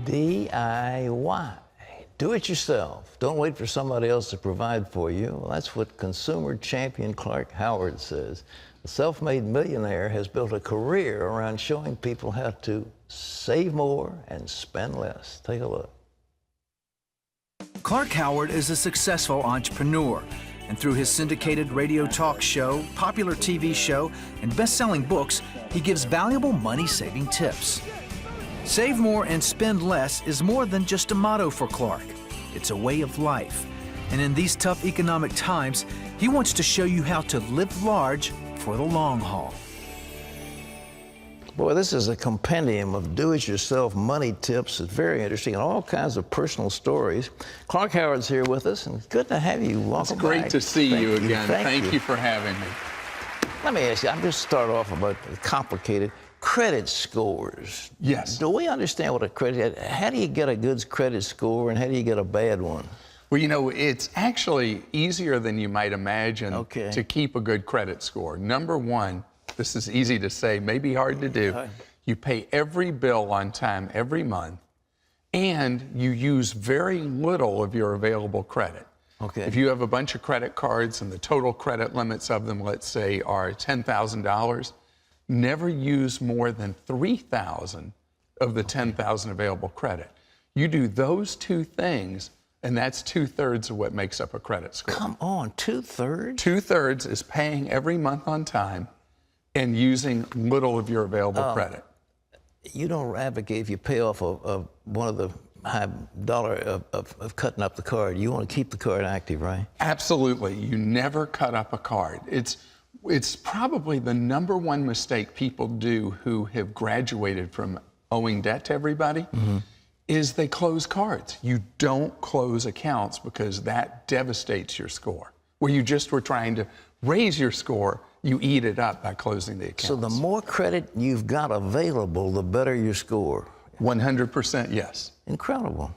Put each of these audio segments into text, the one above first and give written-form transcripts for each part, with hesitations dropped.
DIY. Do it yourself. Don't wait for somebody else to provide for you. Well, that's what consumer champion Clark Howard says. The self-made millionaire has built a career around showing people how to save more and spend less. Take a look. Clark Howard is a successful entrepreneur, and through his syndicated radio talk show, popular TV show, and best-selling books, he gives valuable money-saving tips. Save more and spend less is more than just a motto for Clark. It's a way of life. And in these tough economic times, he wants to show you how to live large for the long haul. Boy, this is a compendium of do-it-yourself money tips. It's very interesting, and all kinds of personal stories. Clark Howard's here with us, and good to have you. Welcome It's great back. to see you again. Thank you for having me. Let me ask you, I'm just start off about the complicated credit scores. Yes. Do we understand what a credit, how do you get a good credit score and how do you get a bad one? Well, you know, it's actually easier than you might imagine to keep a good credit score. Number one, this is easy to say, maybe hard to do. You pay every bill on time every month, and you use very little of your available credit. Okay. If you have a bunch of credit cards and the total credit limits of them, let's say, are $10,000, never use more than $3,000 of the $10,000 available credit. You do those two things, and that's 2/3 of what makes up a credit score. Come on, 2/3? 2/3 is paying every month on time and using little of your available credit. You don't advocate if you pay off one of the high dollar of cutting up the card. You want to keep the card active, right? Absolutely. You never cut up a card. It's probably the number one mistake people do who have graduated from owing debt to everybody is they close cards. You don't close accounts because that devastates your score. Where you just were trying to raise your score, you eat it up by closing the accounts. So the more credit you've got available, the better your score. 100% yes. Incredible.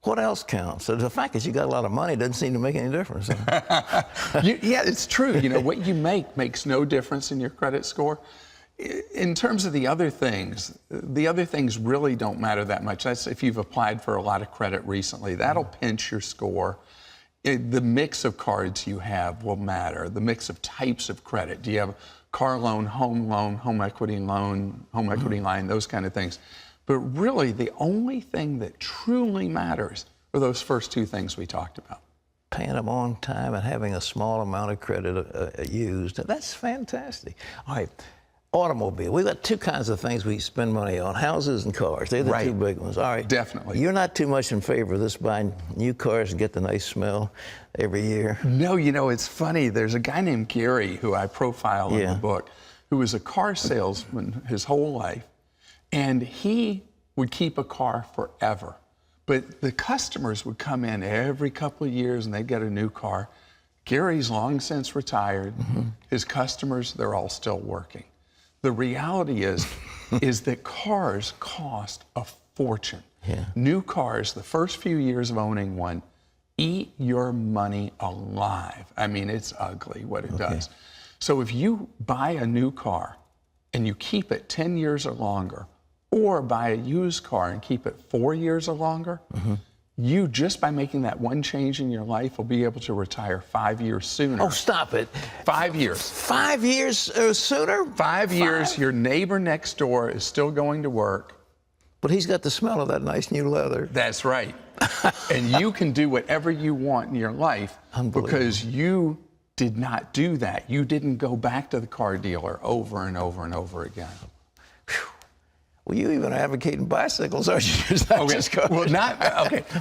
What else counts? So the fact that you got a lot of money doesn't seem to make any difference. Yeah, it's true. You know, what you make makes no difference in your credit score. In terms of the other things really don't matter that much. That's if you've applied for a lot of credit recently. That'll pinch your score. The mix of cards you have will matter. The mix of types of credit. Do you have car loan, home equity loan, home equity line, those kind of things. But really, the only thing that truly matters are those first two things we talked about. Paying them on time and having a small amount of credit used. That's fantastic. All right, automobile. We've got two kinds of things we spend money on, houses and cars. They're the two big ones. All right. Definitely. You're not too much in favor of this, buying new cars and get the nice smell every year. No, you know, it's funny. There's a guy named Gary who I profile in the book who was a car salesman his whole life. And he would keep a car forever. But the customers would come in every couple of years and they'd get a new car. Gary's long since retired. His customers, they're all still working. The reality is that cars cost a fortune. New cars, the first few years of owning one, eat your money alive. I mean, it's ugly what it does. So if you buy a new car and you keep it 10 years or longer, or buy a used car and keep it 4 years or longer, you, just by making that one change in your life, will be able to retire 5 years sooner. Oh, stop it. 5 years. 5 years sooner? 5 years, your neighbor next door is still going to work. But he's got the smell of that nice new leather. That's right. And you can do whatever you want in your life because you did not do that. You didn't go back to the car dealer over and over and over again. Well, you even advocating bicycles, aren't you? Just cars. Well,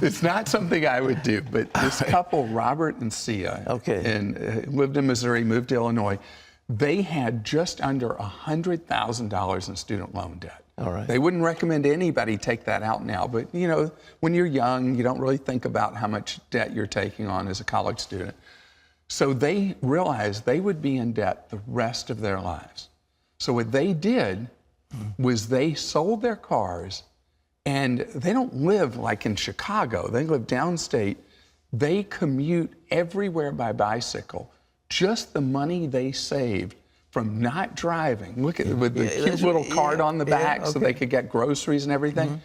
it's not something I would do, but this couple, Robert and Sia, and lived in Missouri, moved to Illinois, they had just under $100,000 in student loan debt. All right. They wouldn't recommend anybody take that out now, but you know, when you're young, you don't really think about how much debt you're taking on as a college student. So they realized they would be in debt the rest of their lives. So what they did was they sold their cars, and they don't live like in Chicago. They live downstate. They commute everywhere by bicycle. Just the money they saved from not driving. Look at with the cute little card on the back so they could get groceries and everything.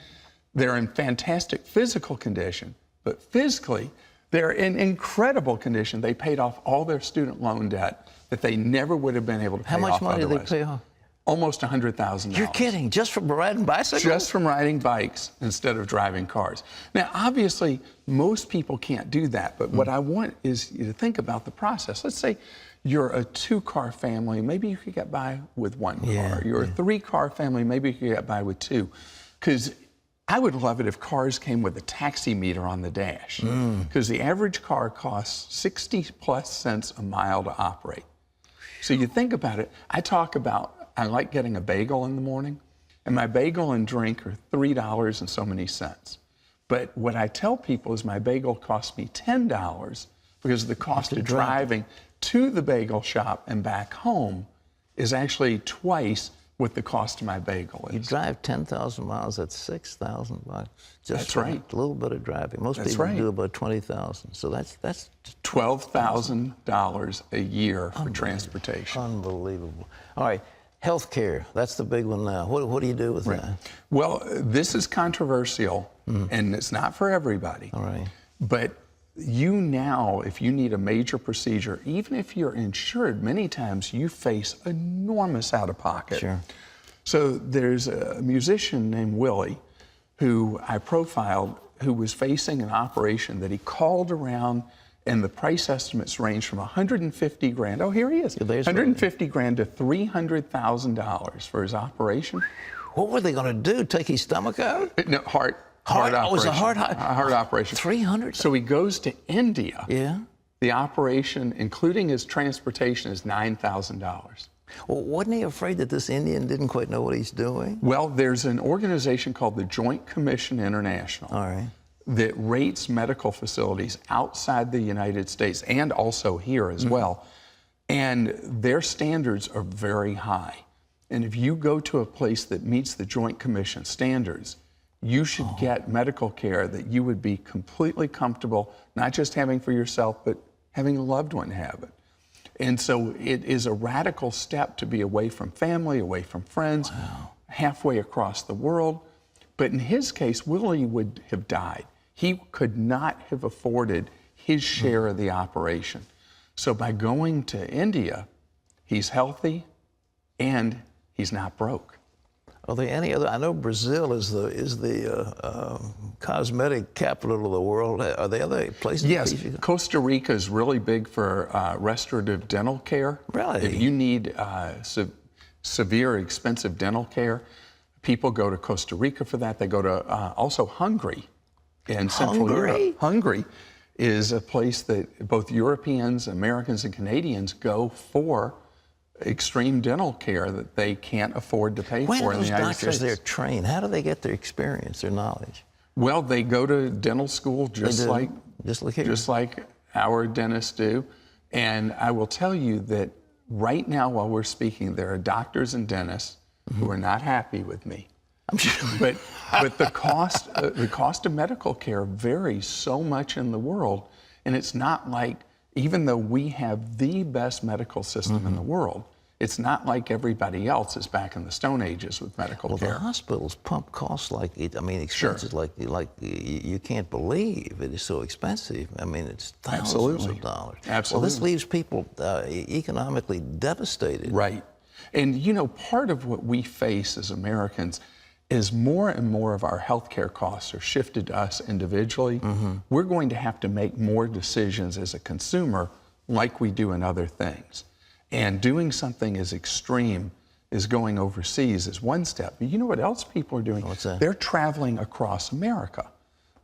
They're in fantastic physical condition, but physically, they're in incredible condition. They paid off all their student loan debt that they never would have been able to pay off How much money otherwise. did they pay off? Almost $100,000. You're kidding, just from riding bicycles? Just from riding bikes instead of driving cars. Now, obviously, most people can't do that, but what I want is you to think about the process. Let's say you're a 2-car family, maybe you could get by with 1 car. You're a 3-car family, maybe you could get by with 2. Because I would love it if cars came with a taxi meter on the dash, because the average car costs 60+ cents a mile to operate. So you think about it, I like getting a bagel in the morning, and my bagel and drink are $3 and so many cents. But what I tell people is my bagel costs me $10 because the cost of driving to the bagel shop and back home is actually twice what the cost of my bagel is. You drive 10,000 miles, that's $6,000. That's right. A little bit of driving. Most people do about 20,000. So that's $12,000 a year for transportation. Unbelievable. All right, health care, that's the big one now. What do you do with that? Well, this is controversial, and it's not for everybody. All right. But you now, if you need a major procedure, even if you're insured, many times you face enormous out-of-pocket. Sure. So there's a musician named Willie who I profiled who was facing an operation that he called around, and the price estimates range from 150 grand. Oh, here he is. 150 grand to $300,000 for his operation. What were they going to do? Take his stomach out? No, heart Oh, it was operation. a heart operation. 300? So he goes to India. Yeah. The operation, including his transportation, is $9,000. Well, wasn't he afraid that this Indian didn't quite know what he's doing? Well, there's an organization called the Joint Commission International that rates medical facilities outside the United States and also here as well. And their standards are very high. And if you go to a place that meets the Joint Commission standards, you should get medical care that you would be completely comfortable, not just having for yourself, but having a loved one have it. And so it is a radical step to be away from family, away from friends, halfway across the world. But in his case, Willie would have died. He could not have afforded his share of the operation. So by going to India, he's healthy and he's not broke. Are there any other? I know Brazil is the cosmetic capital of the world. Are there other places? Yes, Costa Rica is really big for restorative dental care. Really? If you need severe, expensive dental care, people go to Costa Rica for that. They go to also Hungary in Central Europe. Hungary is a place that both Europeans, Americans, and Canadians go for extreme dental care that they can't afford to pay for in the United States. When are those doctors there trained? How do they get their experience, their knowledge? Well, they go to dental school just like our dentists do. And I will tell you that right now, while we're speaking, there are doctors and dentists who are not happy with me. I'm sure. But the cost of medical care varies so much in the world, and it's not like, even though we have the best medical system in the world, it's not like everybody else is back in the Stone Ages with medical care. Well, the hospitals pump costs like, expenses like you can't believe. It is so expensive. I mean, it's thousands of dollars. Absolutely. Well, this leaves people economically devastated. Right. And, you know, part of what we face as Americans is more and more of our healthcare costs are shifted to us individually. We're going to have to make more decisions as a consumer like we do in other things. And doing something as extreme as going overseas is one step. But you know what else people are doing? What's that? They're traveling across America.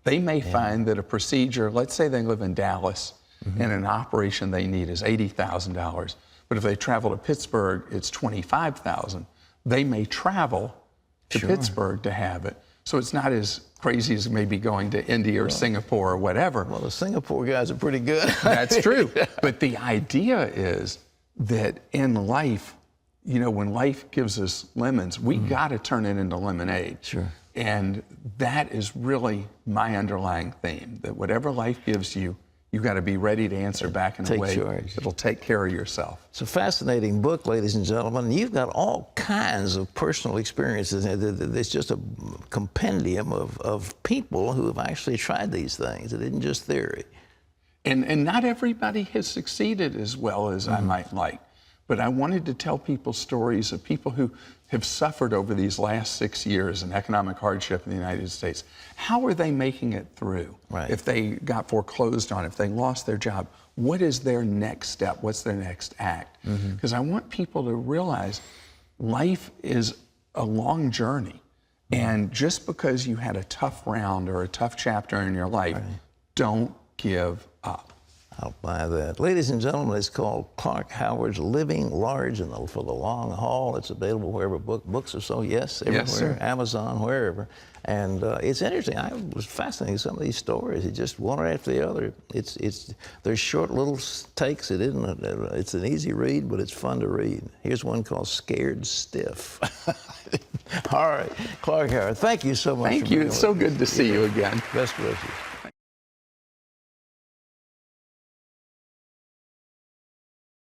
They may find that a procedure, let's say they live in Dallas, and an operation they need is $80,000. But if they travel to Pittsburgh, it's $25,000. They may travel to Pittsburgh to have it. So it's not as crazy as maybe going to India or Singapore or whatever. Well, the Singapore guys are pretty good. That's true. But the idea is that in life, you know, when life gives us lemons, we got to turn it into lemonade. Sure. And that is really my underlying theme, that whatever life gives you, you've got to be ready to answer back in a Take way charge. that'll take care of yourself. It's a fascinating book, ladies and gentlemen. You've got all kinds of personal experiences. It's just a compendium of people who have actually tried these things. It isn't just theory. And not everybody has succeeded as well as I might like. But I wanted to tell people stories of people who have suffered over these last 6 years in economic hardship in the United States. How are they making it through? Right. If they got foreclosed on, if they lost their job, what is their next step? What's their next act? Because I want people to realize life is a long journey. And just because you had a tough round or a tough chapter in your life, don't give up. I'll buy that. Ladies and gentlemen, it's called Clark Howard's Living Large and for the Long Haul. It's available wherever books are sold. Yes, everywhere. Yes, sir. Amazon, wherever. And it's interesting. I was fascinated with some of these stories. It's just one after the other. There's short little takes. It's an easy read, but it's fun to read. Here's one called Scared Stiff. All right, Clark Howard, thank you so much. Thank you. It's so good to see you again. Best wishes.